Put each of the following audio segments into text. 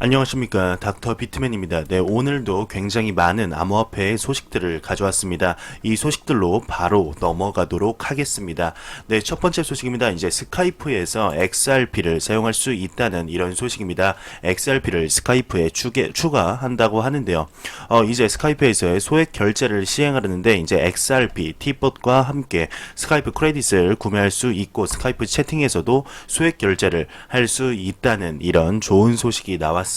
안녕하십니까, 닥터 비트맨입니다. 네, 오늘도 굉장히 많은 암호화폐 소식들을 가져왔습니다. 이 소식들로 바로 넘어가도록 하겠습니다. 네, 첫 번째 소식입니다. 이제 스카이프에서 XRP를 사용할 수 있다는 이런 소식입니다. XRP를 스카이프에 추가한다고 하는데요. 이제 스카이프에서의 소액 결제를 시행하려는데 이제 XRP T봇과 함께 스카이프 크레딧을 구매할 수 있고 스카이프 채팅에서도 소액 결제를 할 수 있다는 이런 좋은 소식이 나왔습니다.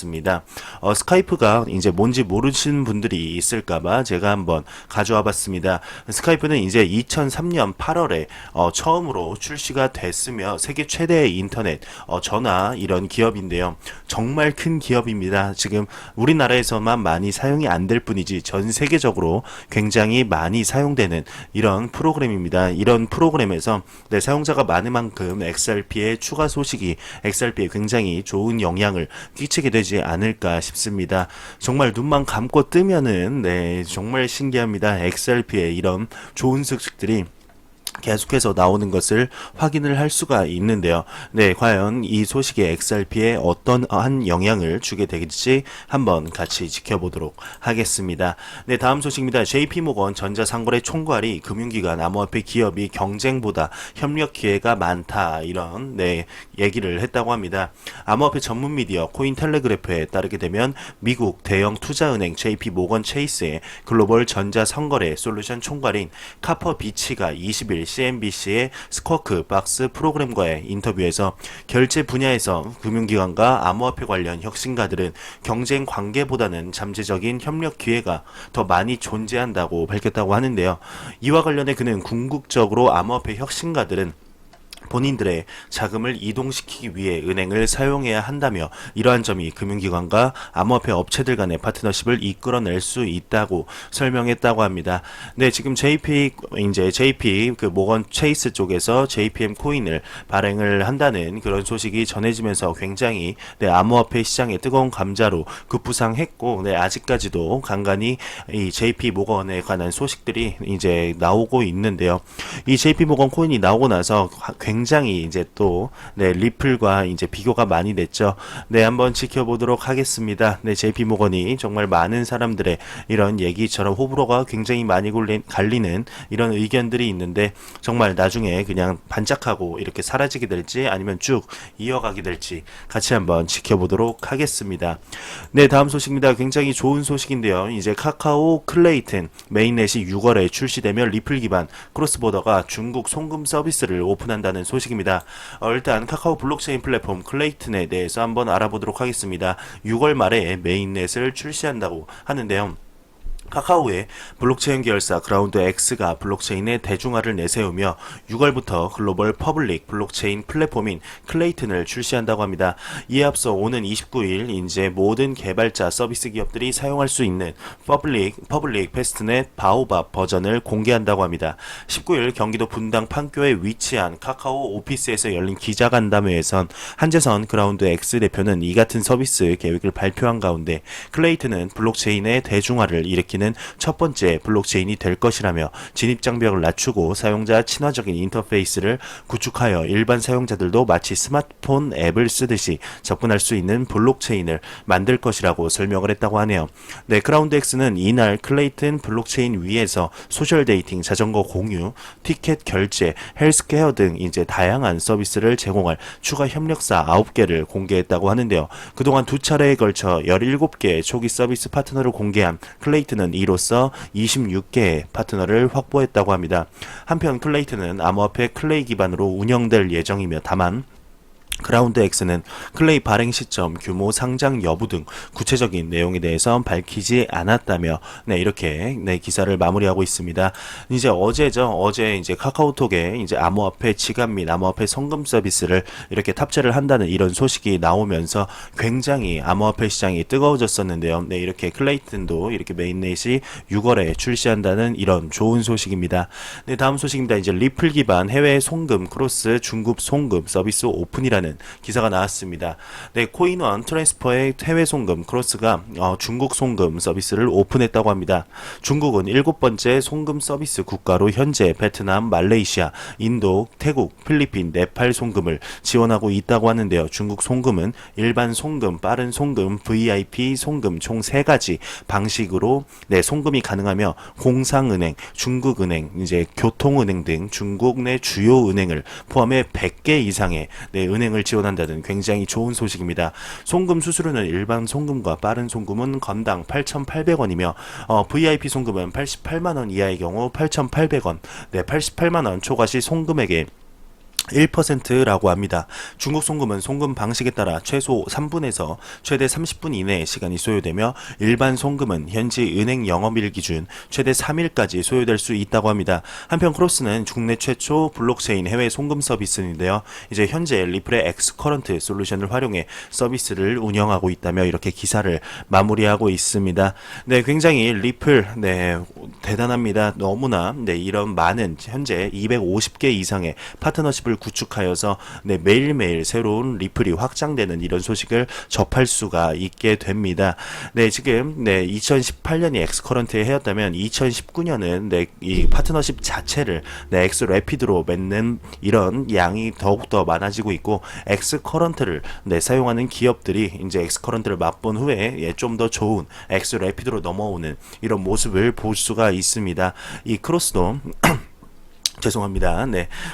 스카이프가 이제 뭔지 모르시는 분들이 있을까봐 제가 한번 가져와 봤습니다. 스카이프는 이제 2003년 8월에 처음으로 출시가 됐으며 세계 최대의 인터넷 전화 이런 기업인데요. 정말 큰 기업입니다. 지금 우리나라에서만 많이 사용이 안 될 뿐이지 전 세계적으로 굉장히 많이 사용되는 이런 프로그램입니다. 이런 프로그램에서 사용자가 많은 만큼 XRP의 추가 소식이 XRP에 굉장히 좋은 영향을 끼치게 되지 않을까 싶습니다. 정말 눈만 감고 뜨면은 정말 신기합니다. XRP의 이런 좋은 소식들이 계속해서 나오는 것을 확인을 할 수가 있는데요. 네, 과연 이 소식이 XRP에 어떠한 영향을 주게 될지 한번 같이 지켜보도록 하겠습니다. 네, 다음 소식입니다. JP모건 전자상거래 총괄이 금융기관 암호화폐 기업이 경쟁보다 협력 기회가 많다 이런 얘기를 했다고 합니다. 암호화폐 전문 미디어 코인텔레그래프에 따르게 되면 미국 대형 투자은행 JP모건 체이스의 글로벌 전자상거래 솔루션 총괄인 카퍼 비치가 20일 CNBC의 스쿼크 박스 프로그램과의 인터뷰에서 결제 분야에서 금융기관과 암호화폐 관련 혁신가들은 경쟁 관계보다는 잠재적인 협력 기회가 더 많이 존재한다고 밝혔다고 하는데요. 이와 관련해 그는 궁극적으로 암호화폐 혁신가들은 본인들의 자금을 이동시키기 위해 은행을 사용해야 한다며 이러한 점이 금융기관과 암호화폐 업체들 간의 파트너십을 이끌어낼 수 있다고 설명했다고 합니다. 네, 지금 JP 그 모건 체이스 쪽에서 JPM 코인을 발행을 한다는 그런 소식이 전해지면서 굉장히 암호화폐 시장의 뜨거운 감자로 급부상했고 아직까지도 간간히 이 JP 모건에 관한 소식들이 이제 나오고 있는데요. 이 JP 모건 코인이 나오고 나서 굉장히 이제 또 리플과 이제 비교가 많이 됐죠. 한번 지켜보도록 하겠습니다. JP 모건이 정말 많은 사람들의 이런 얘기처럼 호불호가 굉장히 많이 갈리는 이런 의견들이 있는데 정말 나중에 그냥 반짝하고 이렇게 사라지게 될지 아니면 쭉 이어가게 될지 같이 한번 지켜보도록 하겠습니다. 다음 소식입니다. 굉장히 좋은 소식인데요. 이제 카카오 클레이튼 메인넷이 6월에 출시되며 리플 기반 크로스보더가 중국 송금 서비스를 오픈한다는 소식입니다. 일단 카카오 블록체인 플랫폼 클레이튼에 대해서 한번 알아보도록 하겠습니다. 6월 말에 메인넷을 출시한다고 하는데요. 카카오의 블록체인 계열사 그라운드 X가 블록체인의 대중화를 내세우며 6월부터 글로벌 퍼블릭 블록체인 플랫폼인 클레이튼을 출시한다고 합니다. 이에 앞서 오는 29일 이제 모든 개발자 서비스 기업들이 사용할 수 있는 퍼블릭 패스트넷 바오밥 버전을 공개한다고 합니다. 19일 경기도 분당 판교에 위치한 카카오 오피스에서 열린 기자간담회에선 한재선 그라운드 X 대표는 이 같은 서비스 계획을 발표한 가운데 클레이튼은 블록체인의 대중화를 일으키는 첫 번째 블록체인이 될 것이라며 진입 장벽을 낮추고 사용자 친화적인 인터페이스를 구축하여 일반 사용자들도 마치 스마트폰 앱을 쓰듯이 접근할 수 있는 블록체인을 만들 것이라고 설명을 했다고 하네요. 크라운드X는 이날 클레이튼 블록체인 위에서 소셜 데이팅, 자전거 공유, 티켓 결제, 헬스케어 등 이제 다양한 서비스를 제공할 추가 협력사 9개를 공개했다고 하는데요. 그동안 두 차례에 걸쳐 17개의 초기 서비스 파트너를 공개한 클레이튼은 이로써 26개의 파트너를 확보했다고 합니다. 한편 클레이튼은 암호화폐 클레이 기반으로 운영될 예정이며 다만 그라운드 X는 클레이 발행 시점, 규모, 상장 여부 등 구체적인 내용에 대해서 밝히지 않았다며 이렇게 기사를 마무리하고 있습니다. 이제 어제죠. 어제 이제 카카오톡에 이제 암호화폐 지갑 및 암호화폐 송금 서비스를 이렇게 탑재를 한다는 이런 소식이 나오면서 굉장히 암호화폐 시장이 뜨거워졌었는데요. 이렇게 클레이튼도 이렇게 메인넷이 6월에 출시한다는 이런 좋은 소식입니다. 다음 소식입니다. 이제 리플 기반 해외 송금 크로스 중급 송금 서비스 오픈이라는 있다는 기사가 나왔습니다. 네, 코인원 트랜스퍼의 해외 송금 크로스가 중국 송금 서비스를 오픈했다고 합니다. 중국은 7번째 송금 서비스 국가로 현재 베트남, 말레이시아, 인도, 태국, 필리핀, 네팔 송금을 지원하고 있다고 하는데요. 중국 송금은 일반 송금, 빠른 송금, VIP 송금 총 3가지 방식으로 송금이 가능하며 공상은행, 중국은행, 이제 교통은행 등 중국 내 주요 은행을 포함해 100개 이상의 은행을 지원한다는 굉장히 좋은 소식입니다. 송금 수수료는 일반 송금과 빠른 송금은 건당 8,800원이며 VIP 송금은 88만원 이하의 경우 8,800원, 88만원 초과 시 송금액의 1%라고 합니다. 중국 송금은 송금 방식에 따라 최소 3분에서 최대 30분 이내의 시간이 소요되며 일반 송금은 현지 은행 영업일 기준 최대 3일까지 소요될 수 있다고 합니다. 한편 크로스는 국내 최초 블록체인 해외 송금 서비스인데요. 이제 현재 리플의 엑스커런트 솔루션을 활용해 서비스를 운영하고 있다며 이렇게 기사를 마무리하고 있습니다. 네, 굉장히 리플 대단합니다. 너무나 이런 많은 현재 250개 이상의 파트너십을 구축하여서 매일매일 새로운 리플이 확장되는 이런 소식을 접할 수가 있게 됩니다. 지금 2018년이 엑스커런트에 해였다면 2019년은 이 파트너십 자체를 엑스래피드로 맺는 이런 양이 더욱더 많아지고 있고 엑스커런트를 사용하는 기업들이 이제 엑스커런트를 맛본 후에 좀 더 좋은 엑스래피드로 넘어오는 이런 모습을 볼 수가 있습니다. 이 크로스도 죄송합니다.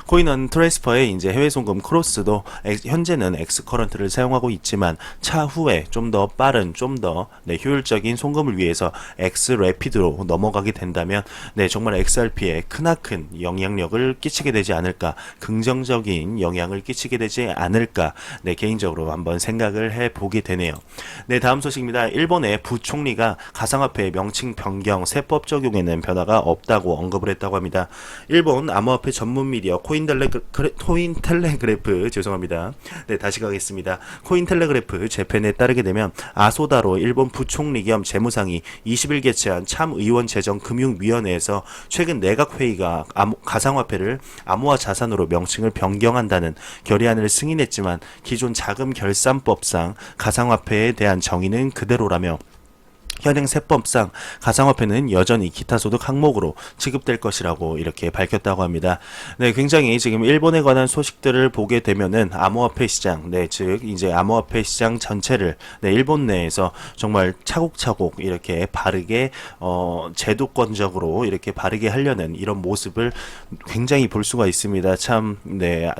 코인원 트랜스퍼의 이제 해외 송금 크로스도 현재는 엑스커런트를 사용하고 있지만 차후에 좀 더 빠른, 좀 더 효율적인 송금을 위해서 엑스래피드로 넘어가게 된다면 정말 XRP에 크나큰 영향력을 끼치게 되지 않을까, 긍정적인 영향을 끼치게 되지 않을까, 개인적으로 한번 생각을 해보게 되네요. 다음 소식입니다. 일본의 부총리가 가상화폐 명칭 변경 세법 적용에는 변화가 없다고 언급을 했다고 합니다. 일본 암호화폐 전문 미디어 코인텔레그래프 죄송합니다. 다시 가겠습니다. 코인텔레그래프 재팬에 따르게 되면 아소다로 일본 부총리 겸 재무상이 20일 개최한 참의원재정금융위원회에서 최근 내각회의가 가상화폐를 암호화 자산으로 명칭을 변경한다는 결의안을 승인했지만 기존 자금 결산법상 가상화폐에 대한 정의는 그대로라며 현행 세법상 가상화폐는 여전히 기타 소득 항목으로 취급될 것이라고 이렇게 밝혔다고 합니다. 굉장히 지금 일본에 관한 소식들을 보게 되면은 암호화폐 시장, 즉 이제 암호화폐 시장 전체를 일본 내에서 정말 차곡차곡 이렇게 바르게 제도권적으로 이렇게 바르게 하려는 이런 모습을 굉장히 볼 수가 있습니다. 참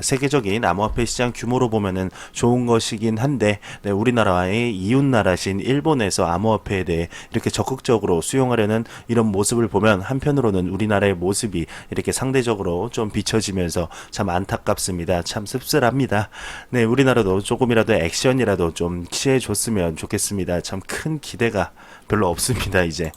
세계적인 암호화폐 시장 규모로 보면은 좋은 것이긴 한데 우리나라의 이웃 나라신 일본에서 암호화폐에 대해 이렇게 적극적으로 수용하려는 이런 모습을 보면 한편으로는 우리나라의 모습이 이렇게 상대적으로 좀 비춰지면서 참 안타깝습니다. 참 씁쓸합니다. 우리나라도 조금이라도 액션이라도 좀 취해줬으면 좋겠습니다. 참 큰 기대가 별로 없습니다. 이제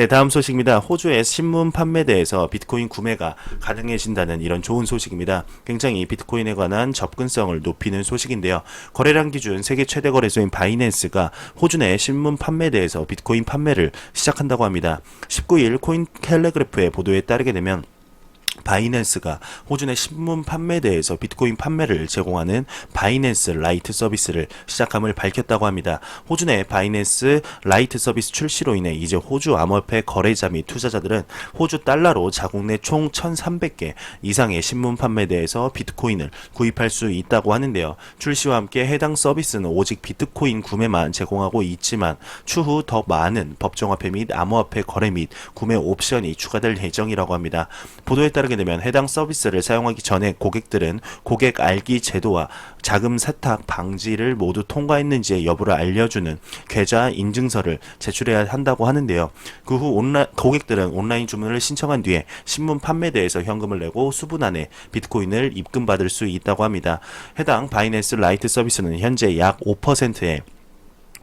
다음 소식입니다. 호주의 신문 판매대에서 비트코인 구매가 가능해진다는 이런 좋은 소식입니다. 굉장히 비트코인에 관한 접근성을 높이는 소식인데요. 거래량 기준 세계 최대 거래소인 바이낸스가 호주 내 신문 판매대에서 비트코인 판매를 시작한다고 합니다. 19일 코인텔레그래프의 보도에 따르게 되면 바이낸스가 호주 내 신문 판매대에서 비트코인 판매를 제공하는 바이낸스 라이트 서비스를 시작함을 밝혔다고 합니다. 호주 내 바이낸스 라이트 서비스 출시로 인해 이제 호주 암호화폐 거래자 및 투자자들은 호주 달러로 자국 내 총 1,300개 이상의 신문 판매대에서 비트코인을 구입할 수 있다고 하는데요. 출시와 함께 해당 서비스는 오직 비트코인 구매만 제공하고 있지만 추후 더 많은 법정화폐 및 암호화폐 거래 및 구매 옵션이 추가될 예정이라고 합니다. 보도에 따르게 되면 해당 서비스를 사용하기 전에 고객들은 고객 알기 제도와 자금 세탁 방지를 모두 통과했는지의 여부를 알려주는 계좌 인증서를 제출해야 한다고 하는데요. 그 후 고객들은 온라인 주문을 신청한 뒤에 신문 판매대에서 현금을 내고 수분 안에 비트코인을 입금받을 수 있다고 합니다. 해당 바이낸스 라이트 서비스는 현재 약 5%의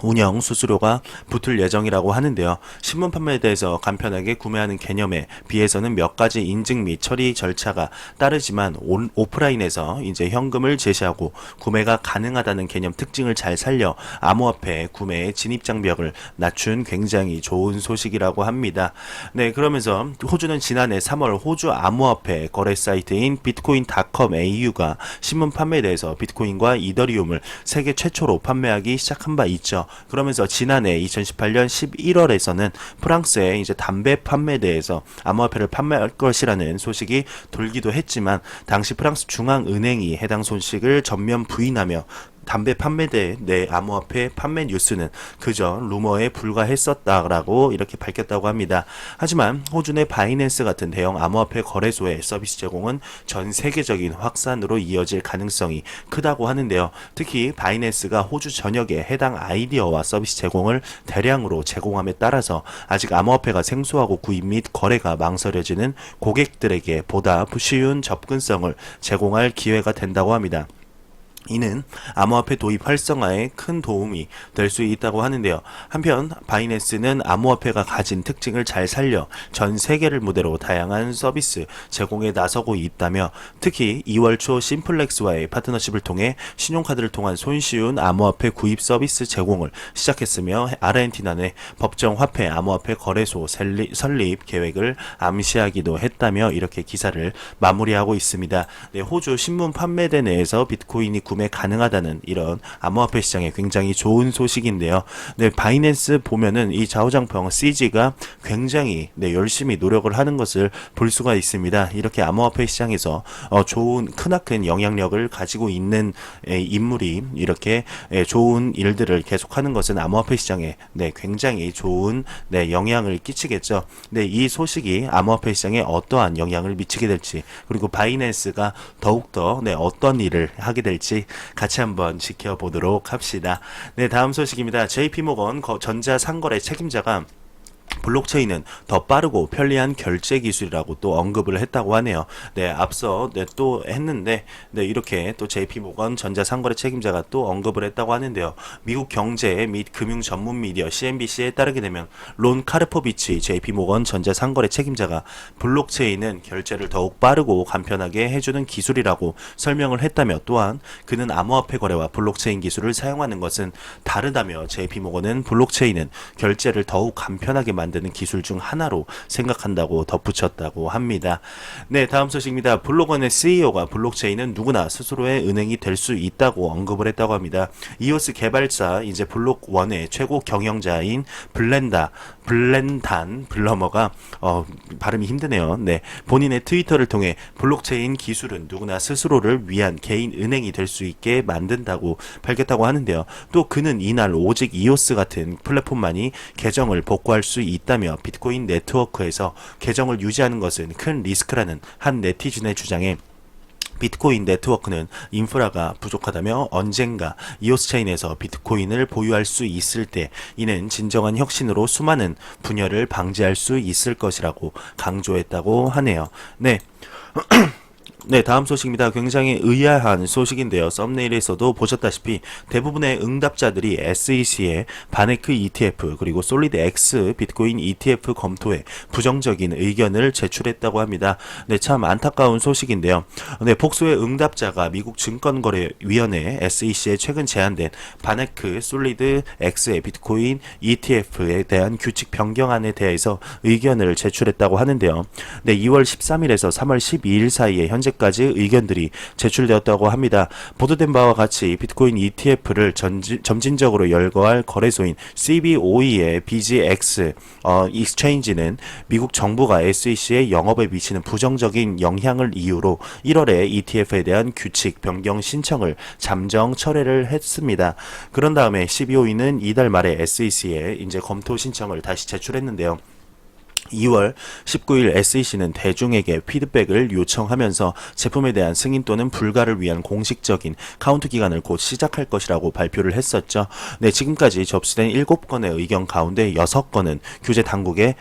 운영 수수료가 붙을 예정이라고 하는데요. 신문 판매에 대해서 간편하게 구매하는 개념에 비해서는 몇 가지 인증 및 처리 절차가 따르지만 오프라인에서 이제 현금을 제시하고 구매가 가능하다는 개념 특징을 잘 살려 암호화폐 구매의 진입 장벽을 낮춘 굉장히 좋은 소식이라고 합니다. 네, 그러면서 호주는 지난해 3월 호주 암호화폐 거래 사이트인 비트코인.com AU가 신문 판매에 대해서 비트코인과 이더리움을 세계 최초로 판매하기 시작한 바 있죠. 그러면서 지난해 2018년 11월에서는 프랑스에 이제 담배 판매에 대해서 암호화폐를 판매할 것이라는 소식이 돌기도 했지만 당시 프랑스 중앙은행이 해당 소식을 전면 부인하며 담배 판매대 내 암호화폐 판매 뉴스는 그저 루머에 불과했었다라고 이렇게 밝혔다고 합니다. 하지만 호주 내 바이낸스 같은 대형 암호화폐 거래소의 서비스 제공은 전 세계적인 확산으로 이어질 가능성이 크다고 하는데요. 특히 바이낸스가 호주 전역에 해당 아이디어와 서비스 제공을 대량으로 제공함에 따라서 아직 암호화폐가 생소하고 구입 및 거래가 망설여지는 고객들에게 보다 쉬운 접근성을 제공할 기회가 된다고 합니다. 이는 암호화폐 도입 활성화에 큰 도움이 될 수 있다고 하는데요. 한편 바이낸스는 암호화폐가 가진 특징을 잘 살려 전 세계를 무대로 다양한 서비스 제공에 나서고 있다며 특히 2월 초 심플렉스와의 파트너십을 통해 신용카드를 통한 손쉬운 암호화폐 구입 서비스 제공을 시작했으며 아르헨티나 내 법정 화폐 암호화폐 거래소 설립 계획을 암시하기도 했다며 이렇게 기사를 마무리하고 있습니다. 네, 호주 신문 판매대 내에서 비트코인이 구매 가능하다는 이런 암호화폐 시장에 굉장히 좋은 소식인데요. 네, 바이낸스 보면은 이 좌우장평 CG가 굉장히 열심히 노력을 하는 것을 볼 수가 있습니다. 이렇게 암호화폐 시장에서 좋은 크나큰 영향력을 가지고 있는 인물이 이렇게 좋은 일들을 계속하는 것은 암호화폐 시장에 굉장히 좋은 영향을 끼치겠죠. 네, 이 소식이 암호화폐 시장에 어떠한 영향을 미치게 될지 그리고 바이낸스가 더욱더 어떤 일을 하게 될지 같이 한번 지켜보도록 합시다. 네, 다음 소식입니다. JP모건 전자 상거래 책임자가 블록체인은 더 빠르고 편리한 결제 기술이라고 또 언급을 했다고 하네요. 네, 앞서 또 했는데 이렇게 또 JP모건 전자상거래 책임자가 또 언급을 했다고 하는데요. 미국 경제 및 금융 전문 미디어 CNBC에 따르게 되면 론 카르포비치 JP모건 전자상거래 책임자가 블록체인은 결제를 더욱 빠르고 간편하게 해주는 기술이라고 설명을 했다며 또한 그는 암호화폐 거래와 블록체인 기술을 사용하는 것은 다르다며 JP모건은 블록체인은 결제를 더욱 간편하게 만드는 기술 중 하나로 생각한다고 덧붙였다고 합니다. 네, 다음 소식입니다. 블록원의 CEO가 블록체인은 누구나 스스로의 은행이 될 수 있다고 언급을 했다고 합니다. 이오스 개발사 이제 블록원의 최고 경영자인 블렌단 블러머가 발음이 힘드네요. 네, 본인의 트위터를 통해 블록체인 기술은 누구나 스스로를 위한 개인 은행이 될 수 있게 만든다고 밝혔다고 하는데요. 또 그는 이날 오직 이오스 같은 플랫폼만이 계정을 복구할 수 있다며 비트코인 네트워크에서 계정을 유지하는 것은 큰 리스크라는 한 네티즌의 주장에 비트코인 네트워크는 인프라가 부족하다며 언젠가 이오스 체인에서 비트코인을 보유할 수 있을 때 이는 진정한 혁신으로 수많은 분열을 방지할 수 있을 것이라고 강조했다고 하네요. 네. 네, 다음 소식입니다. 굉장히 의아한 소식인데요. 썸네일에서도 보셨다시피 대부분의 응답자들이 SEC의 바네크 ETF 그리고 솔리드 X 비트코인 ETF 검토에 부정적인 의견을 제출했다고 합니다. 네, 참 안타까운 소식인데요. 네, 복수의 응답자가 미국 증권거래위원회 SEC에 최근 제안된 바네크 솔리드 X의 비트코인 ETF에 대한 규칙 변경안에 대해서 의견을 제출했다고 하는데요. 네, 2월 13일에서 3월 12일 사이에 현재 까지 의견들이 제출되었다고 합니다. 보도된 바와 같이 비트코인 ETF를 점진적으로 열거할 거래소인 CBOE의 BGX 익스체인지는 미국 정부가 SEC의 영업에 미치는 부정적인 영향을 이유로 1월에 ETF에 대한 규칙 변경 신청을 잠정 철회를 했습니다. 그런 다음에 CBOE는 이달 말에 SEC에 이제 검토 신청을 다시 제출했는데요. 2월 19일 SEC는 대중에게 피드백을 요청하면서 제품에 대한 승인 또는 불가를 위한 공식적인 카운트 기간을 곧 시작할 것이라고 발표를 했었죠. 네, 지금까지 접수된 7건의 의견 가운데 6건은 규제 당국의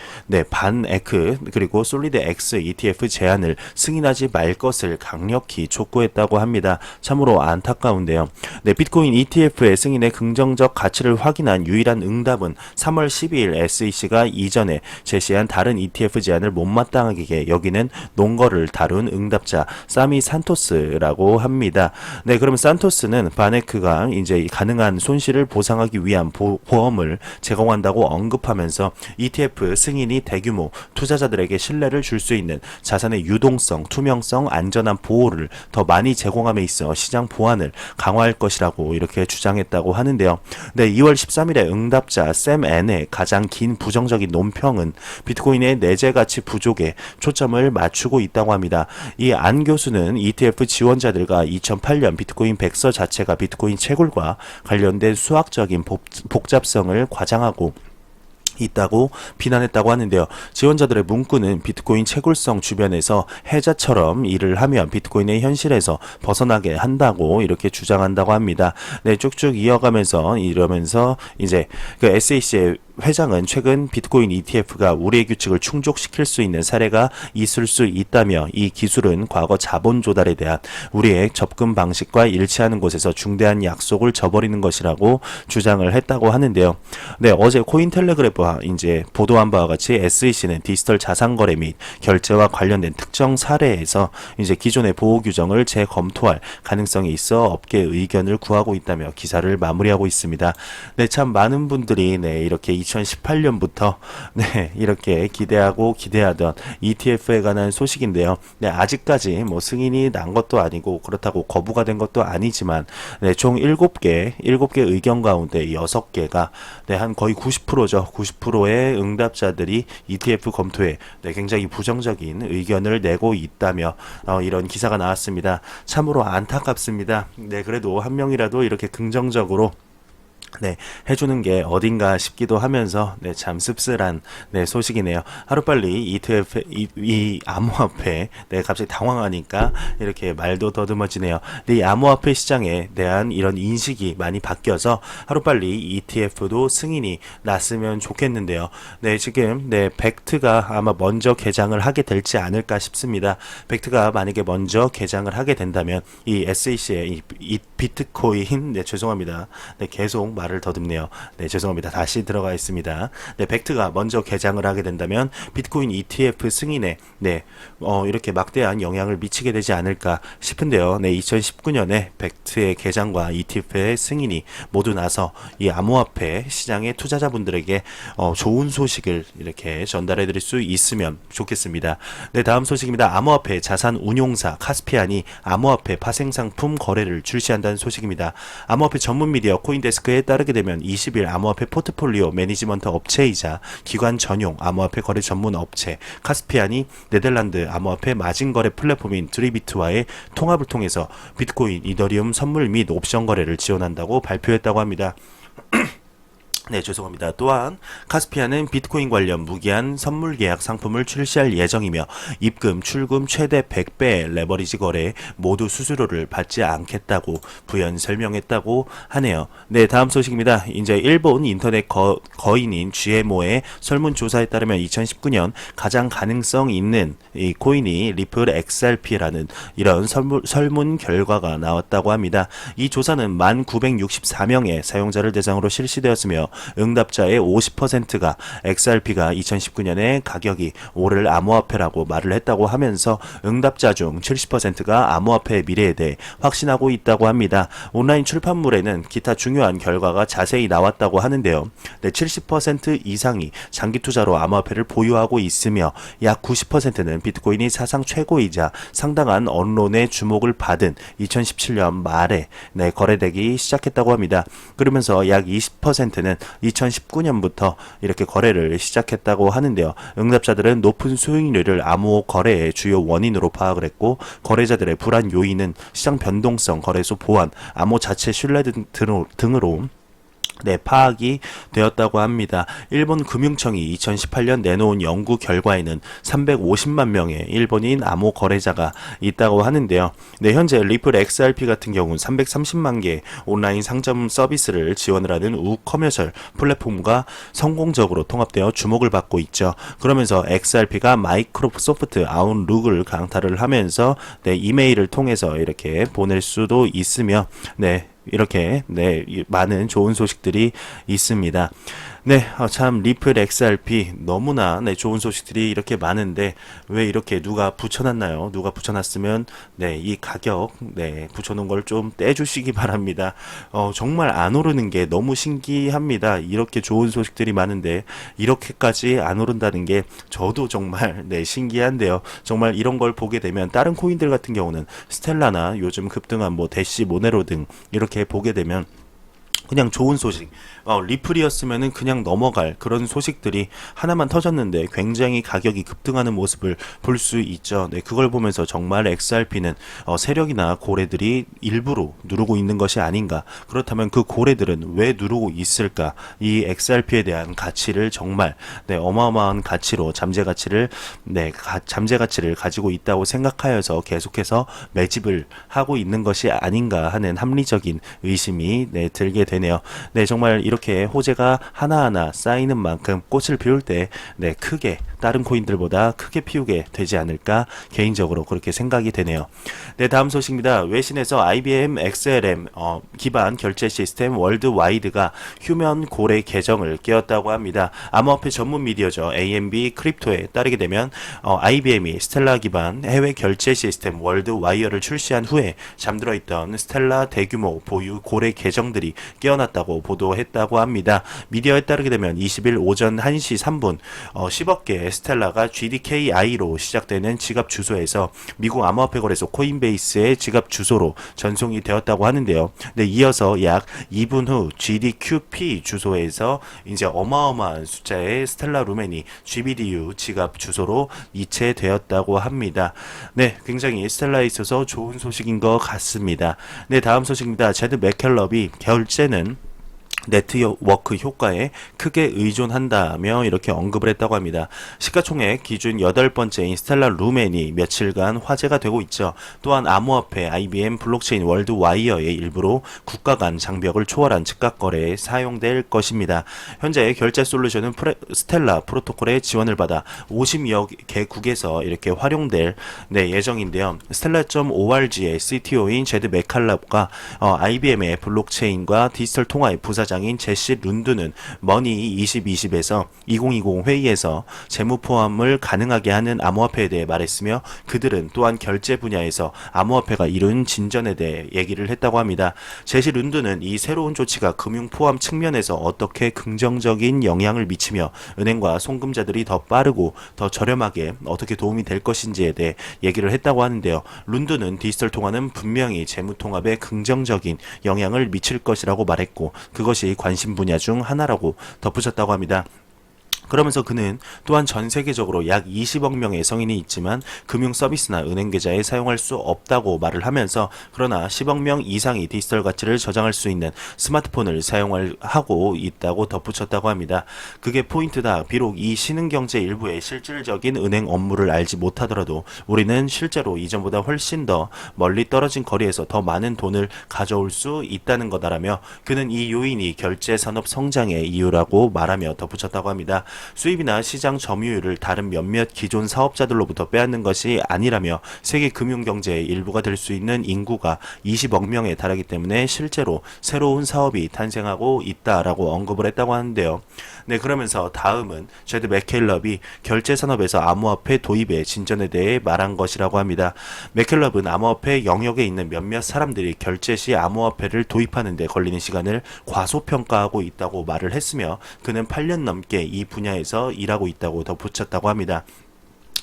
반에크 그리고 솔리드 X ETF 제안을 승인하지 말 것을 강력히 촉구했다고 합니다. 참으로 안타까운데요. 네, 비트코인 ETF의 승인의 긍정적 가치를 확인한 유일한 응답은 3월 12일 SEC가 이전에 제시한 다른 ETF 제안을 못마땅하게 여기는 논거를 다룬 응답자 사미 산토스라고 합니다. 네, 그러면 산토스는 바네크가 이제 가능한 손실을 보상하기 위한 보험을 제공한다고 언급하면서 ETF 승인이 대규모 투자자들에게 신뢰를 줄 수 있는 자산의 유동성, 투명성, 안전한 보호를 더 많이 제공함에 있어 시장 보안을 강화할 것이라고 이렇게 주장했다고 하는데요. 네, 2월 13일에 응답자 샘 앤의 가장 긴 부정적인 논평은 비트코인의 내재 가치 부족에 초점을 맞추고 있다고 합니다. 이 안 교수는 ETF 지원자들과 2008년 비트코인 백서 자체가 비트코인 채굴과 관련된 수학적인 복잡성을 과장하고 있다고 비난했다고 하는데요. 지원자들의 문구는 비트코인 채굴성 주변에서 해자처럼 일을 하면 비트코인의 현실에서 벗어나게 한다고 이렇게 주장한다고 합니다. 네, 쭉쭉 이어가면서 이러면서 이제 그 SAC의 회장은 최근 비트코인 ETF가 우리의 규칙을 충족시킬 수 있는 사례가 있을 수 있다며 이 기술은 과거 자본 조달에 대한 우리의 접근 방식과 일치하는 곳에서 중대한 약속을 저버리는 것이라고 주장을 했다고 하는데요. 네, 어제 코인텔레그래프와 이제 보도한 바와 같이 SEC는 디지털 자산 거래 및 결제와 관련된 특정 사례에서 이제 기존의 보호 규정을 재검토할 가능성이 있어 업계의 의견을 구하고 있다며 기사를 마무리하고 있습니다. 네, 참 많은 분들이 이렇게 2018년부터 이렇게 기대하던 ETF에 관한 소식인데요. 네, 아직까지 뭐 승인이 난 것도 아니고 그렇다고 거부가 된 것도 아니지만 총 7개 의견 가운데 6개가 한 거의 90%죠. 90%의 응답자들이 ETF 검토에 굉장히 부정적인 의견을 내고 있다며 이런 기사가 나왔습니다. 참으로 안타깝습니다. 네, 그래도 한 명이라도 이렇게 긍정적으로 해주는 게 어딘가 싶기도 하면서 참 씁쓸한 소식이네요. 하루빨리 ETF 이 암호화폐 갑자기 당황하니까 이렇게 말도 더듬어지네요. 이 암호화폐 시장에 대한 이런 인식이 많이 바뀌어서 하루빨리 ETF도 승인이 났으면 좋겠는데요. 지금 벡트가 아마 먼저 개장을 하게 될지 않을까 싶습니다. 벡트가 만약에 먼저 개장을 하게 된다면 이 SEC의 이 비트코인 죄송합니다. 계속 말을 더듬네요. 죄송합니다. 다시 들어가 있습니다. 벡트가 먼저 개장을 하게 된다면 비트코인 ETF 승인에 이렇게 막대한 영향을 미치게 되지 않을까 싶은데요. 2019년에 벡트의 개장과 ETF의 승인이 모두 나서 이 암호화폐 시장의 투자자분들에게 좋은 소식을 이렇게 전달해 드릴 수 있으면 좋겠습니다. 다음 소식입니다. 암호화폐 자산 운용사 카스피안이 암호화폐 파생상품 거래를 출시한다는 소식입니다. 암호화폐 전문 미디어 코인데스크에 따르게 되면 20일 암호화폐 포트폴리오 매니지먼트 업체이자 기관 전용 암호화폐 거래 전문 업체 카스피안이 네덜란드 암호화폐 마진 거래 플랫폼인 드리비트와의 통합을 통해서 비트코인, 이더리움 선물 및 옵션 거래를 지원한다고 발표했다고 합니다. 죄송합니다. 또한 카스피안은 비트코인 관련 무기한 선물 계약 상품을 출시할 예정이며 입금, 출금 최대 100배의 레버리지 거래에 모두 수수료를 받지 않겠다고 부연 설명했다고 하네요. 다음 소식입니다. 이제 일본 인터넷 거인인 GMO의 설문조사에 따르면 2019년 가장 가능성 있는 이 코인이 리플 XRP라는 이런 설문 결과가 나왔다고 합니다. 이 조사는 1964명의 사용자를 대상으로 실시되었으며 응답자의 50%가 XRP가 2019년에 가격이 오를 암호화폐라고 말을 했다고 하면서 응답자 중 70%가 암호화폐의 미래에 대해 확신하고 있다고 합니다. 온라인 출판물에는 기타 중요한 결과가 자세히 나왔다고 하는데요. 70% 이상이 장기 투자로 암호화폐를 보유하고 있으며 약 90%는 비트코인이 사상 최고이자 상당한 언론의 주목을 받은 2017년 말에 거래되기 시작했다고 합니다. 그러면서 약 20%는 2019년부터 이렇게 거래를 시작했다고 하는데요. 응답자들은 높은 수익률을 암호 거래의 주요 원인으로 파악을 했고 거래자들의 불안 요인은 시장 변동성, 거래소 보안, 암호 자체 신뢰 등으로 네, 파악이 되었다고 합니다. 일본 금융청이 2018년 내놓은 연구 결과에는 350만 명의 일본인 암호 거래자가 있다고 하는데요. 네, 현재 리플 XRP 같은 경우는 330만 개 온라인 상점 서비스를 지원을 하는 우커머셜 플랫폼과 성공적으로 통합되어 주목을 받고 있죠. 그러면서 XRP가 마이크로소프트 아웃룩을 강타를 하면서 네, 이메일을 통해서 이렇게 보낼 수도 있으며 네, 이렇게 네 많은 좋은 소식들이 있습니다. 네, 참 리플 XRP 너무나 네, 좋은 소식들이 이렇게 많은데 왜 이렇게 누가 붙여놨나요? 누가 붙여놨으면 네, 이 가격 네, 붙여놓은 걸 좀 떼주시기 바랍니다. 정말 안 오르는 게 너무 신기합니다. 이렇게 좋은 소식들이 많은데 이렇게까지 안 오른다는 게 저도 정말 네, 신기한데요. 정말 이런 걸 보게 되면 다른 코인들 같은 경우는 스텔라나 요즘 급등한 뭐 대시 모네로 등 이렇게 보게 되면 그냥 좋은 소식, 리플이었으면은 그냥 넘어갈 그런 소식들이 하나만 터졌는데 굉장히 가격이 급등하는 모습을 볼 수 있죠. 네, 그걸 보면서 정말 XRP는 세력이나 고래들이 일부러 누르고 있는 것이 아닌가. 그렇다면 그 고래들은 왜 누르고 있을까? 이 XRP에 대한 가치를 정말 네, 어마어마한 가치로 잠재 가치를 잠재 가치를 가지고 있다고 생각하여서 계속해서 매집을 하고 있는 것이 아닌가 하는 합리적인 의심이 네, 들게 되네요. 네, 정말 이렇게 호재가 하나하나 쌓이는 만큼 꽃을 피울 때 네, 크게 다른 코인들보다 크게 피우게 되지 않을까 개인적으로 그렇게 생각이 되네요. 네, 다음 소식입니다. 외신에서 IBM XLM 기반 결제 시스템 월드와이드가 휴면 고래 계정을 깨었다고 합니다. 암호화폐 전문 미디어죠. AMB 크립토에 따르게 되면 IBM이 스텔라 기반 해외 결제 시스템 월드와이어를 출시한 후에 잠들어 있던 스텔라 대규모 보유 고래 계정들이 깨어났다고 보도했다고 합니다. 미디어에 따르게 되면 20일 오전 1시 3분 10억 개의 스텔라가 GDKI로 시작되는 지갑 주소에서 미국 암호화폐 거래소 코인베이스의 지갑 주소로 전송이 되었다고 하는데요. 네, 이어서 약 2분 후 GDQP 주소에서 이제 어마어마한 숫자의 스텔라 루멘이 GBDU 지갑 주소로 이체되었다고 합니다. 네, 굉장히 스텔라에 있어서 좋은 소식인 것 같습니다. 네, 다음 소식입니다. 제드 맥켈럽이 결제는 네트워크 효과에 크게 의존한다며 이렇게 언급을 했다고 합니다. 시가총액 기준 8번째인 스텔라 루멘이 며칠간 화제가 되고 있죠. 또한 암호화폐 IBM 블록체인 월드와이어의 일부로 국가 간 장벽을 초월한 즉각 거래에 사용될 것입니다. 현재 결제 솔루션은 스텔라 프로토콜의 지원을 받아 50여 개국에서 이렇게 활용될 예정인데요. 스텔라.org의 CTO인 제드 메칼럽과 IBM의 블록체인과 디지털 통화의 부사장 인 제시 룬드는 머니 2020에서 2020 회의에서 재무 포함을 가능하게 하는 암호화폐에 대해 말했으며 그들은 또한 결제 분야에서 암호화폐가 이룬 진전에 대해 얘기를 했다고 합니다. 제시 룬드는 이 새로운 조치가 금융 포함 측면에서 어떻게 긍정적인 영향을 미치며 은행과 송금자들이 더 빠르고 더 저렴하게 어떻게 도움이 될 것인지에 대해 얘기를 했다고 하는데요. 룬드는 디지털 통화는 분명히 재무 통합에 긍정적인 영향을 미칠 것이라고 말했고 그것이 관심 분야 중 하나라고 덧붙였다고 합니다. 그러면서 그는 또한 전 세계적으로 약 20억 명의 성인이 있지만 금융 서비스나 은행 계좌에 사용할 수 없다고 말을 하면서 그러나 10억 명 이상이 디지털 가치를 저장할 수 있는 스마트폰을 사용하고 있다고 덧붙였다고 합니다. 그게 포인트다. 비록 이 신흥경제 일부의 실질적인 은행 업무를 알지 못하더라도 우리는 실제로 이전보다 훨씬 더 멀리 떨어진 거리에서 더 많은 돈을 가져올 수 있다는 거다라며 그는 이 요인이 결제 산업 성장의 이유라고 말하며 덧붙였다고 합니다. 수입이나 시장 점유율을 다른 몇몇 기존 사업자들로부터 빼앗는 것이 아니라며 세계 금융경제의 일부가 될 수 있는 인구가 20억 명에 달하기 때문에 실제로 새로운 사업이 탄생하고 있다라고 언급을 했다고 하는데요. 네, 그러면서 다음은 제드 맥켈럽이 결제 산업에서 암호화폐 도입의 진전에 대해 말한 것이라고 합니다. 맥켈럽은 암호화폐 영역에 있는 몇몇 사람들이 결제 시 암호화폐를 도입하는 데 걸리는 시간을 과소평가하고 있다고 말을 했으며 그는 8년 넘게 이 분야에서 일하고 있다고 덧붙였다고 합니다.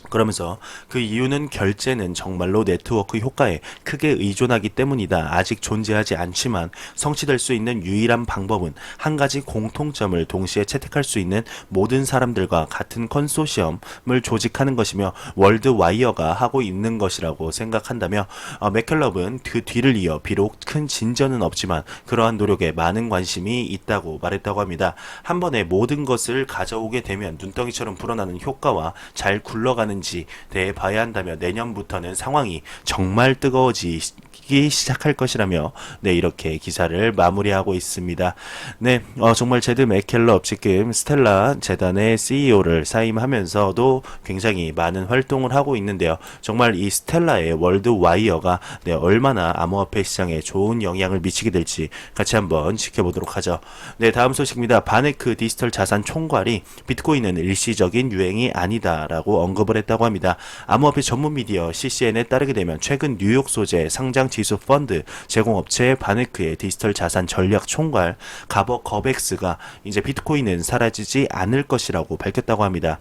그러면서 그 이유는 결제는 정말로 네트워크 효과에 크게 의존하기 때문이다. 아직 존재하지 않지만 성취될 수 있는 유일한 방법은 한 가지 공통점을 동시에 채택할 수 있는 모든 사람들과 같은 컨소시엄을 조직하는 것이며 월드와이어가 하고 있는 것이라고 생각한다며 맥켈럽은 그 뒤를 이어 비록 큰 진전은 없지만 그러한 노력에 많은 관심이 있다고 말했다고 합니다. 한 번에 모든 것을 가져오게 되면 눈덩이처럼 불어나는 효과와 잘 굴러가는 지 대해 봐야 한다며 내년부터는 상황이 정말 뜨거워지기 시작할 것이라며 네 이렇게 기사를 마무리하고 있습니다. 네 정말 제드 맥켈럽 지금 스텔라 재단의 CEO를 사임하면서도 굉장히 많은 활동을 하고 있는데요. 정말 이 스텔라의 월드와이어가 네, 얼마나 암호화폐 시장에 좋은 영향을 미치게 될지 같이 한번 지켜보도록 하죠. 네 다음 소식입니다. 바네크 디지털 자산 총괄이 비트코인은 일시적인 유행이 아니다라고 언급을 했다고 합니다. 암호화폐 전문 미디어 CCN에 따르게 되면 최근 뉴욕 소재 상장 지수 펀드 제공업체 바네크의 디지털 자산 전략 총괄 가버 거백스가 이제 비트코인은 사라지지 않을 것이라고 밝혔다고 합니다.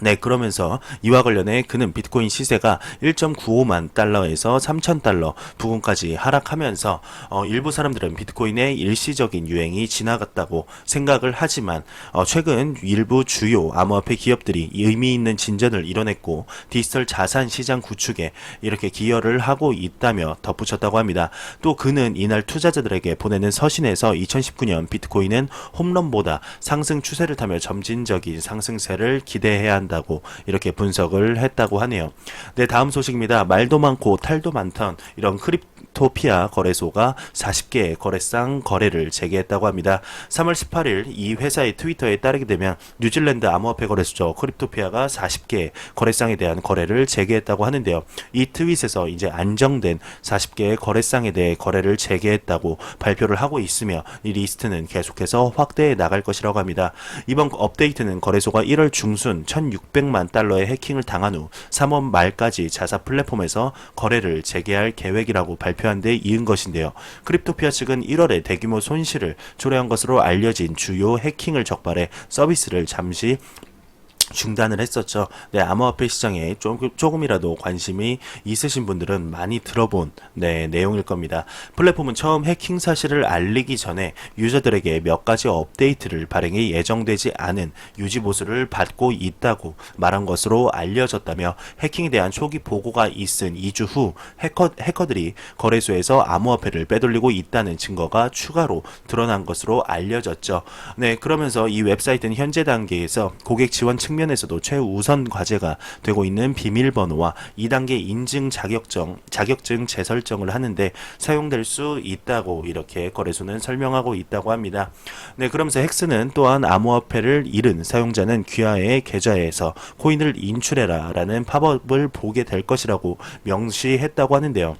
네, 그러면서 이와 관련해 그는 비트코인 시세가 1.95만 달러에서 3천 달러 부근까지 하락하면서 일부 사람들은 비트코인의 일시적인 유행이 지나갔다고 생각을 하지만 최근 일부 주요 암호화폐 기업들이 의미 있는 진전을 이뤄냈고 디지털 자산 시장 구축에 이렇게 기여를 하고 있다며 덧붙였다고 합니다. 또 그는 이날 투자자들에게 보내는 서신에서 2019년 비트코인은 홈런보다 상승 추세를 타며 점진적인 상승세를 기대해야 한다. 다고 이렇게 분석을 했다고 하네요. 네, 다음 소식입니다. 말도 많고 탈도 많던 이런 크립토피아 거래소가 40개의 거래상 거래를 재개했다고 합니다. 3월 18일 이 회사의 트위터에 따르게 되면 뉴질랜드 암호화폐 거래소죠. 크립토피아가 40개의 거래상에 대한 거래를 재개했다고 하는데요. 이 트윗에서 이제 안정된 40개의 거래상에 대해 거래를 재개했다고 발표를 하고 있으며 이 리스트는 계속해서 확대해 나갈 것이라고 합니다. 이번 업데이트는 거래소가 1월 중순 1,600만 달러의 해킹을 당한 후 3월 말까지 자사 플랫폼에서 거래를 재개할 계획이라고 발표한 데 이은 것인데요. 크립토피아 측은 1월에 대규모 손실을 초래한 것으로 알려진 주요 해킹을 적발해 서비스를 잠시 중단을 했었죠. 네, 암호화폐 시장에 조금이라도 관심이 있으신 분들은 많이 들어본 내용일 겁니다. 플랫폼은 처음 해킹 사실을 알리기 전에 유저들에게 몇 가지 업데이트를 발행이 예정되지 않은 유지 보수를 받고 있다고 말한 것으로 알려졌다며 해킹에 대한 초기 보고가 있은 2주 후 해커들이 거래소에서 암호화폐를 빼돌리고 있다는 증거가 추가로 드러난 것으로 알려졌죠. 네, 그러면서 이 웹사이트는 현재 단계에서 고객 지원 측면에서도 최우선 과제가 되고 있는 비밀번호와 2단계 인증 자격증 재설정을 하는데 사용될 수 있다고 이렇게 거래소는 설명하고 있다고 합니다. 네, 그러면서 헥스는 또한 암호화폐를 잃은 사용자는 귀하의 계좌에서 코인을 인출해라 라는 팝업을 보게 될 것이라고 명시했다고 하는데요.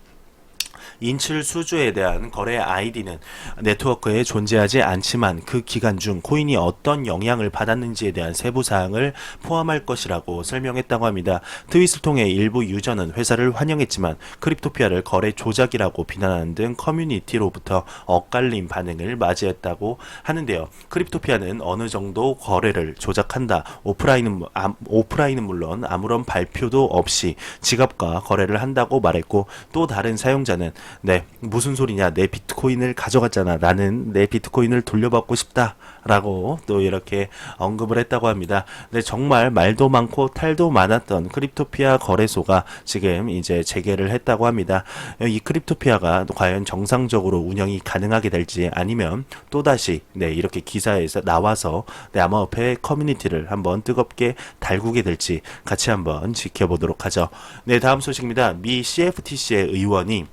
인출 수주에 대한 거래 아이디는 네트워크에 존재하지 않지만 그 기간 중 코인이 어떤 영향을 받았는지에 대한 세부 사항을 포함할 것이라고 설명했다고 합니다. 트윗을 통해 일부 유저는 회사를 환영했지만 크립토피아를 거래 조작이라고 비난하는 등 커뮤니티로부터 엇갈린 반응을 맞이했다고 하는데요. 크립토피아는 어느 정도 거래를 조작한다. 오프라인은 물론 아무런 발표도 없이 지갑과 거래를 한다고 말했고 또 다른 사용자는 네, 무슨 소리냐, 내 비트코인을 가져갔잖아, 나는 내 비트코인을 돌려받고 싶다 라고 또 이렇게 언급을 했다고 합니다. 네, 정말 말도 많고 탈도 많았던 크립토피아 거래소가 지금 이제 재개를 했다고 합니다. 이 크립토피아가 과연 정상적으로 운영이 가능하게 될지 아니면 또다시 네, 이렇게 기사에서 나와서 네, 암호화폐 커뮤니티를 한번 뜨겁게 달구게 될지 같이 한번 지켜보도록 하죠. 네, 다음 소식입니다. 미 CFTC의 의원이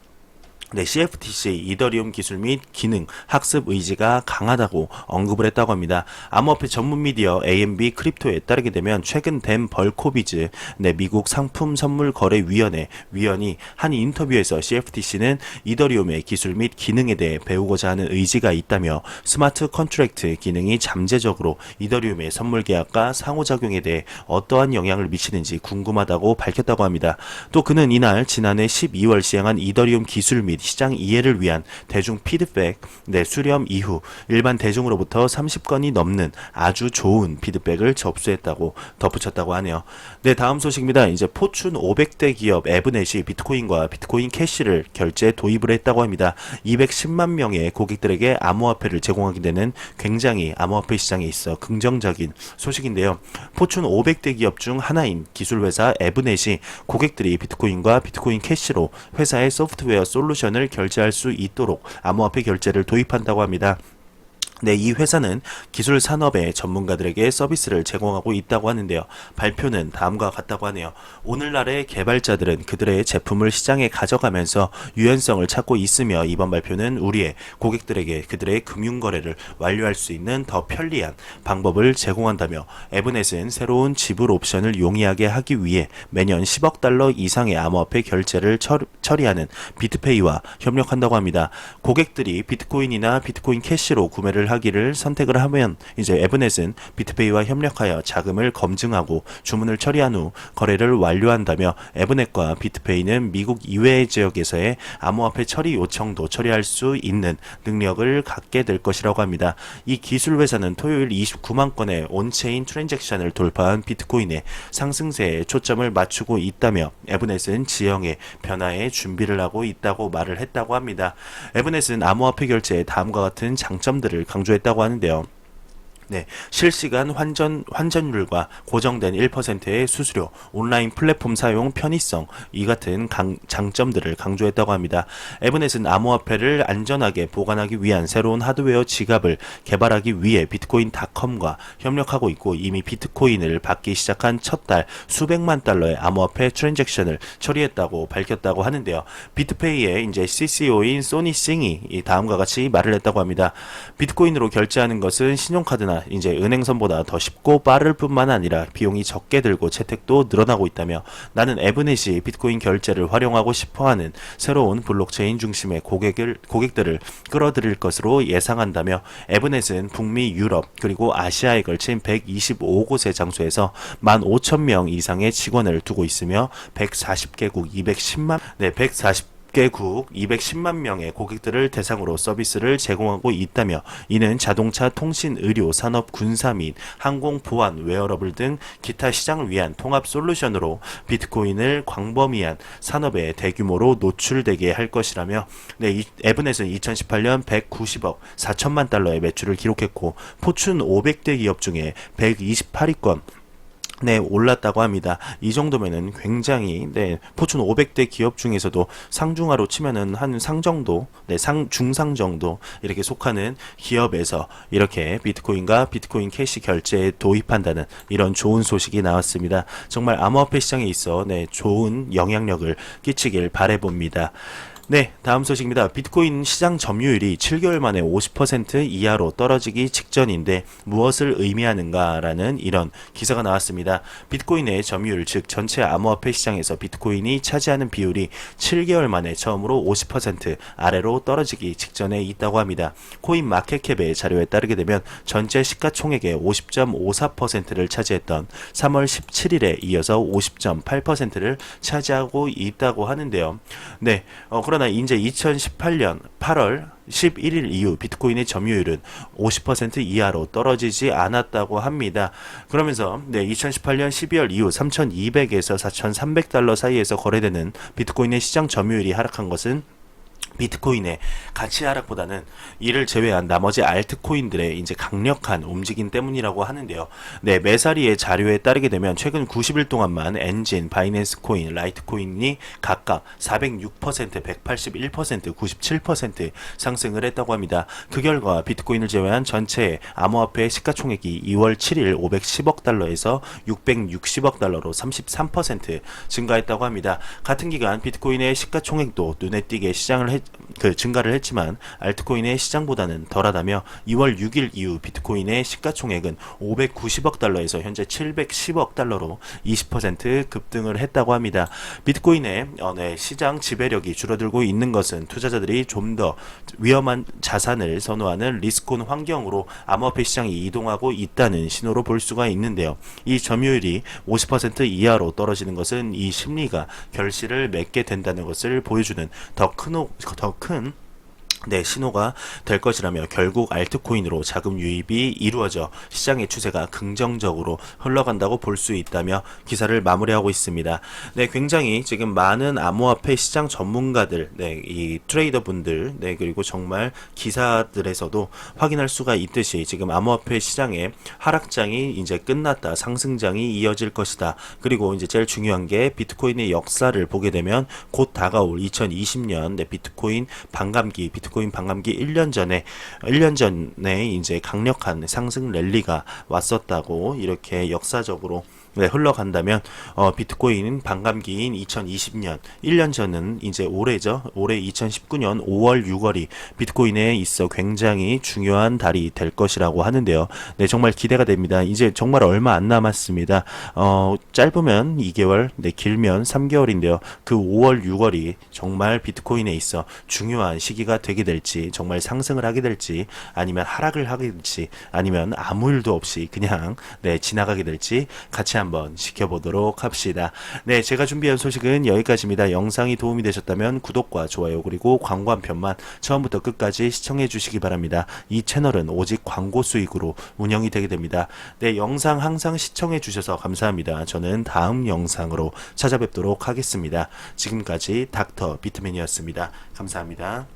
네, CFTC 이더리움 기술 및 기능 학습 의지가 강하다고 언급을 했다고 합니다. 암호화폐 전문 미디어 AMB 크립토에 따르게 되면 최근 댄 벌코비즈 미국 상품 선물 거래 위원이 한 인터뷰에서 CFTC는 이더리움의 기술 및 기능에 대해 배우고자 하는 의지가 있다며 스마트 컨트랙트 기능이 잠재적으로 이더리움의 선물 계약과 상호작용에 대해 어떠한 영향을 미치는지 궁금하다고 밝혔다고 합니다. 또 그는 이날 지난해 12월 시행한 이더리움 기술 및 시장 이해를 위한 대중 피드백 수렴 이후 일반 대중으로부터 30건이 넘는 아주 좋은 피드백을 접수했다고 덧붙였다고 하네요. 네, 다음 소식입니다. 이제 포춘 500대 기업 에브넷이 비트코인과 비트코인 캐시를 결제 도입을 했다고 합니다. 210만 명의 고객들에게 암호화폐를 제공하게 되는 굉장히 암호화폐 시장에 있어 긍정적인 소식인데요. 포춘 500대 기업 중 하나인 기술회사 에브넷이 고객들이 비트코인과 비트코인 캐시로 회사의 소프트웨어 솔루션을 결제할 수 있도록 암호화폐 결제를 도입한다고 합니다. 네, 이 회사는 기술 산업의 전문가들에게 서비스를 제공하고 있다고 하는데요. 발표는 다음과 같다고 하네요. 오늘날의 개발자들은 그들의 제품을 시장에 가져가면서 유연성을 찾고 있으며 이번 발표는 우리의 고객들에게 그들의 금융거래를 완료할 수 있는 더 편리한 방법을 제공한다며 에브넷은 새로운 지불 옵션을 용이하게 하기 위해 매년 10억 달러 이상의 암호화폐 결제를 처리하는 비트페이와 협력한다고 합니다. 고객들이 비트코인이나 비트코인 캐시로 구매를 하기를 선택을 하면 이제 에브넷은 비트페이와 협력하여 자금을 검증하고 주문을 처리한 후 거래를 완료한다며 에브넷과 비트페이는 미국 이외의 지역에서의 암호화폐 처리 요청도 처리할 수 있는 능력을 갖게 될 것이라고 합니다. 이 기술 회사는 토요일 29만 건의 온체인 트랜잭션을 돌파한 비트코인의 상승세에 초점을 맞추고 있다며 에브넷은 지형의 변화에 준비를 하고 있다고 말을 했다고 합니다. 에브넷은 암호화폐 결제의 다음과 같은 장점들을 강조했다고 하는데요. 네, 실시간 환전율과 고정된 1%의 수수료, 온라인 플랫폼 사용 편의성, 이 같은 장점들을 강조했다고 합니다. 에브넷은 암호화폐를 안전하게 보관하기 위한 새로운 하드웨어 지갑을 개발하기 위해 비트코인닷컴과 협력하고 있고 이미 비트코인을 받기 시작한 첫 달 수백만 달러의 암호화폐 트랜잭션을 처리했다고 밝혔다고 하는데요. 비트페이의 이제 CCO인 소니 싱이 다음과 같이 말을 했다고 합니다. 비트코인으로 결제하는 것은 신용카드나 이제 은행선보다 더 쉽고 빠를 뿐만 아니라 비용이 적게 들고 채택도 늘어나고 있다며 나는 에브넷이 비트코인 결제를 활용하고 싶어하는 새로운 블록체인 중심의 고객들을 끌어들일 것으로 예상한다며 에브넷은 북미, 유럽 그리고 아시아에 걸친 125곳의 장소에서 15,000명 이상의 직원을 두고 있으며 140개국 210만 명의 고객들을 대상으로 서비스를 제공하고 있다며 이는 자동차, 통신, 의료, 산업, 군사 및 항공, 보안, 웨어러블 등 기타 시장을 위한 통합 솔루션으로 비트코인을 광범위한 산업에 대규모로 노출되게 할 것이라며 이 에브넷은 2018년 190억 4천만 달러의 매출을 기록했고 포춘 500대 기업 중에 128위권 올랐다고 합니다. 이 정도면은 굉장히, 포춘 500대 기업 중에서도 상중하로 치면은 한 상 정도, 중상 정도, 이렇게 속하는 기업에서 이렇게 비트코인과 비트코인 캐시 결제에 도입한다는 이런 좋은 소식이 나왔습니다. 정말 암호화폐 시장에 있어, 좋은 영향력을 끼치길 바라봅니다. 네, 다음 소식입니다. 비트코인 시장 점유율이 7개월 만에 50% 이하로 떨어지기 직전인데 무엇을 의미하는가라는 이런 기사가 나왔습니다. 비트코인의 점유율, 즉 전체 암호화폐 시장에서 비트코인이 차지하는 비율이 7개월 만에 처음으로 50% 아래로 떨어지기 직전에 있다고 합니다. 코인 마켓캡의 자료에 따르게 되면 전체 시가총액의 50.54%를 차지했던 3월 17일에 이어서 50.8%를 차지하고 있다고 하는데요. 그러나 이제 2018년 8월 11일 이후 비트코인의 점유율은 50% 이하로 떨어지지 않았다고 합니다. 그러면서 2018년 12월 이후 3,200에서 4,300달러 사이에서 거래되는 비트코인의 시장 점유율이 하락한 것은 비트코인의 가치 하락보다는 이를 제외한 나머지 알트코인들의 이제 강력한 움직임 때문이라고 하는데요. 메사리의 자료에 따르게 되면 최근 90일 동안만 엔진, 바이낸스 코인, 라이트코인이 각각 406%, 181%, 97% 상승을 했다고 합니다. 그 결과 비트코인을 제외한 전체 암호화폐 시가총액이 2월 7일 510억 달러에서 660억 달러로 33% 증가했다고 합니다. 같은 기간 비트코인의 시가총액도 눈에 띄게 증가를 했지만 알트코인의 시장보다는 덜하다며 2월 6일 이후 비트코인의 시가총액은 590억 달러에서 현재 710억 달러로 20% 급등을 했다고 합니다. 비트코인의 시장 지배력이 줄어들고 있는 것은 투자자들이 좀 더 위험한 자산을 선호하는 리스크온 환경으로 암호화폐 시장이 이동하고 있다는 신호로 볼 수가 있는데요. 이 점유율이 50% 이하로 떨어지는 것은 이 심리가 결실을 맺게 된다는 것을 보여주는 더 더 큰 신호가 될 것이라며 결국 알트코인으로 자금 유입이 이루어져 시장의 추세가 긍정적으로 흘러간다고 볼 수 있다며 기사를 마무리하고 있습니다. 굉장히 지금 많은 암호화폐 시장 전문가들, 이 트레이더 분들, 그리고 정말 기사들에서도 확인할 수가 있듯이 지금 암호화폐 시장의 하락장이 이제 끝났다, 상승장이 이어질 것이다. 그리고 이제 제일 중요한 게 비트코인의 역사를 보게 되면 곧 다가올 2020년 비트코인 반감기 1년 전에 이제 강력한 상승 랠리가 왔었다고 이렇게 역사적으로 흘러간다면 비트코인 반감기인 2020년 1년 전은 이제 올해죠. 올해 2019년 5월 6월이 비트코인에 있어 굉장히 중요한 달이 될 것이라고 하는데요. 정말 기대가 됩니다. 이제 정말 얼마 안 남았습니다. 짧으면 2개월, 길면 3개월인데요. 그 5월 6월이 정말 비트코인에 있어 중요한 시기가 되게 될지, 정말 상승을 하게 될지, 아니면 하락을 하게 될지, 아니면 아무 일도 없이 그냥 지나가게 될지 같이 한번 지켜보도록 합시다. 제가 준비한 소식은 여기까지입니다. 영상이 도움이 되셨다면 구독과 좋아요 그리고 광고 한 편만 처음부터 끝까지 시청해 주시기 바랍니다. 이 채널은 오직 광고 수익으로 운영이 되게 됩니다. 영상 항상 시청해 주셔서 감사합니다. 저는 다음 영상으로 찾아뵙도록 하겠습니다. 지금까지 닥터 비트맨이었습니다. 감사합니다.